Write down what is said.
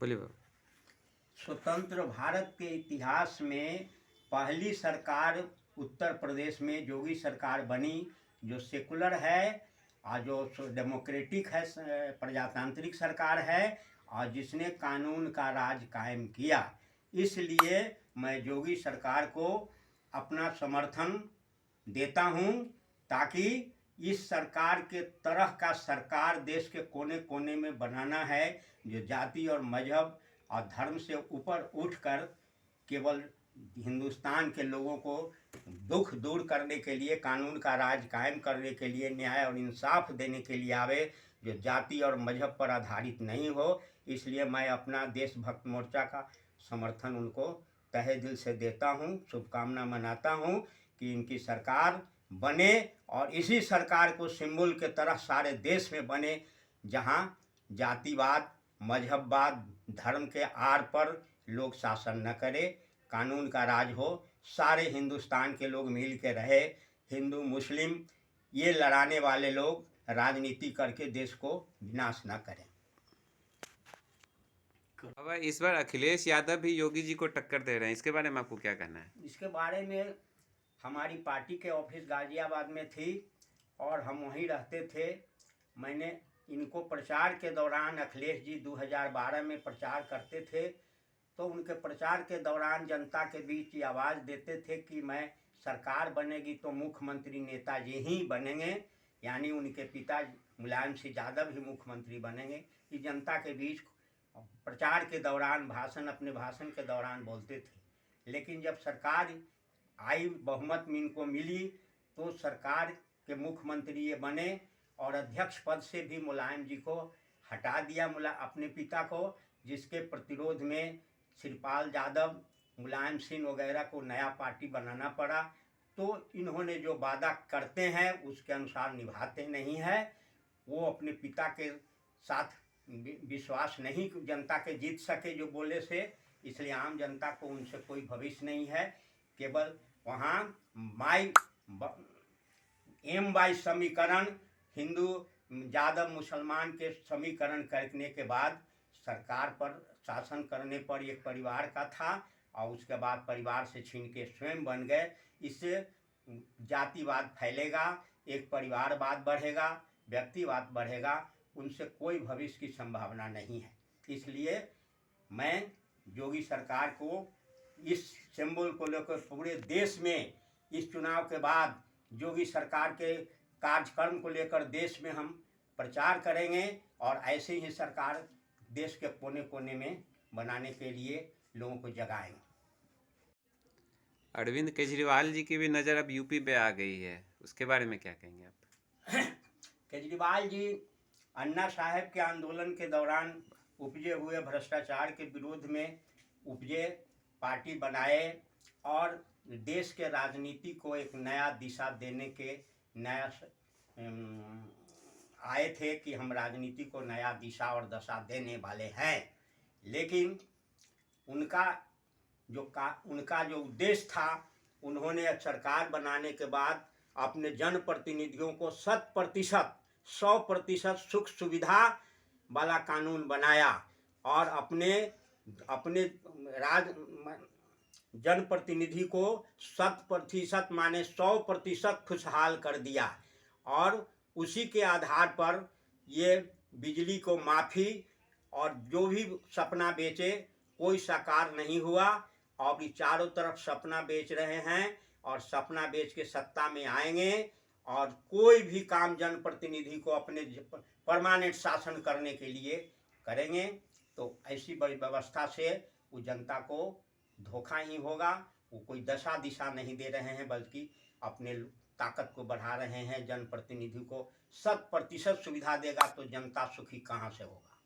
बोलिए बाबा। स्वतंत्र भारत के इतिहास में पहली सरकार उत्तर प्रदेश में योगी सरकार बनी, जो सेकुलर है और जो डेमोक्रेटिक है, प्रजातांत्रिक सरकार है, और जिसने कानून का राज कायम किया। इसलिए मैं योगी सरकार को अपना समर्थन देता हूं, ताकि इस सरकार के तरह का सरकार देश के कोने कोने में बनाना है, जो जाति और मजहब और धर्म से ऊपर उठकर केवल हिंदुस्तान के लोगों को दुख दूर करने के लिए, कानून का राज कायम करने के लिए, न्याय और इंसाफ देने के लिए आवे, जो जाति और मजहब पर आधारित नहीं हो। इसलिए मैं अपना देशभक्त मोर्चा का समर्थन उनको तहे दिल से देता हूं, शुभकामना मनाता हूं कि इनकी सरकार बने, और इसी सरकार को सिंबल के तरह सारे देश में बने, जहां जातिवाद, मजहबवाद, धर्म के आर पर लोग शासन न करे, कानून का राज हो, सारे हिंदुस्तान के लोग मिल के रहे। हिंदू मुस्लिम ये लड़ाने वाले लोग राजनीति करके देश को विनाश न करें। बाबा, इस बार अखिलेश यादव भी योगी जी को टक्कर दे रहे हैं, इसके बारे में आपको क्या कहना है? इसके बारे में हमारी पार्टी के ऑफिस गाजियाबाद में थी और हम वहीं रहते थे। मैंने इनको प्रचार के दौरान, अखिलेश जी 2012 में प्रचार करते थे, तो उनके प्रचार के दौरान जनता के बीच ये आवाज़ देते थे कि मैं सरकार बनेगी तो मुख्यमंत्री नेताजी ही बनेंगे, यानी उनके पिता मुलायम सिंह यादव ही मुख्यमंत्री बनेंगे। ये जनता के बीच प्रचार के दौरान, अपने भाषण के दौरान बोलते थे। लेकिन जब सरकार आई, बहुमत में इनको मिली, तो सरकार के मुख्यमंत्री ये बने और अध्यक्ष पद से भी मुलायम जी को हटा दिया, अपने पिता को, जिसके प्रतिरोध में शिवपाल यादव, मुलायम सिंह वगैरह को नया पार्टी बनाना पड़ा। तो इन्होंने जो वादा करते हैं उसके अनुसार निभाते नहीं है। वो अपने पिता के साथ विश्वास नहीं, जनता के जीत सके जो बोले से, इसलिए आम जनता को उनसे कोई भविष्य नहीं है। केवल वहाँ एम वाई समीकरण, हिंदू यादव मुसलमान के समीकरण करने के बाद सरकार पर शासन करने पर एक परिवार का था, और उसके बाद परिवार से छीन के स्वयं बन गए। इससे जातिवाद फैलेगा, एक परिवारवाद बढ़ेगा, व्यक्तिवाद बढ़ेगा, उनसे कोई भविष्य की संभावना नहीं है। इसलिए मैं योगी सरकार को इस सिंबल को लेकर पूरे देश में इस चुनाव के बाद योगी सरकार के कार्यक्रम को लेकर देश में हम प्रचार करेंगे, और ऐसे ही सरकार देश के कोने कोने में बनाने के लिए लोगों को जगाएंगे। अरविंद केजरीवाल जी की भी नज़र अब यूपी पे आ गई है, उसके बारे में क्या कहेंगे आप? केजरीवाल जी अन्ना साहब के आंदोलन के दौरान उपजे हुए भ्रष्टाचार के विरोध में उपजे, पार्टी बनाए और देश के राजनीति को एक नया दिशा देने के आए थे कि हम राजनीति को नया दिशा और दशा देने वाले हैं। लेकिन उनका जो उद्देश्य था, उन्होंने सरकार बनाने के बाद अपने जनप्रतिनिधियों को 100% सुख सुविधा वाला कानून बनाया, और अपने जनप्रतिनिधि को 100% माने 100% खुशहाल कर दिया। और उसी के आधार पर ये बिजली को माफ़ी, और जो भी सपना बेचे कोई साकार नहीं हुआ, और ये चारों तरफ सपना बेच रहे हैं, और सपना बेच के सत्ता में आएंगे, और कोई भी काम जनप्रतिनिधि को अपने परमानेंट शासन करने के लिए करेंगे। तो ऐसी बड़ी व्यवस्था से वो जनता को धोखा ही होगा। वो कोई दशा दिशा नहीं दे रहे हैं, बल्कि अपने ताकत को बढ़ा रहे हैं। जनप्रतिनिधि को 100% सुविधा देगा तो जनता सुखी कहाँ से होगा।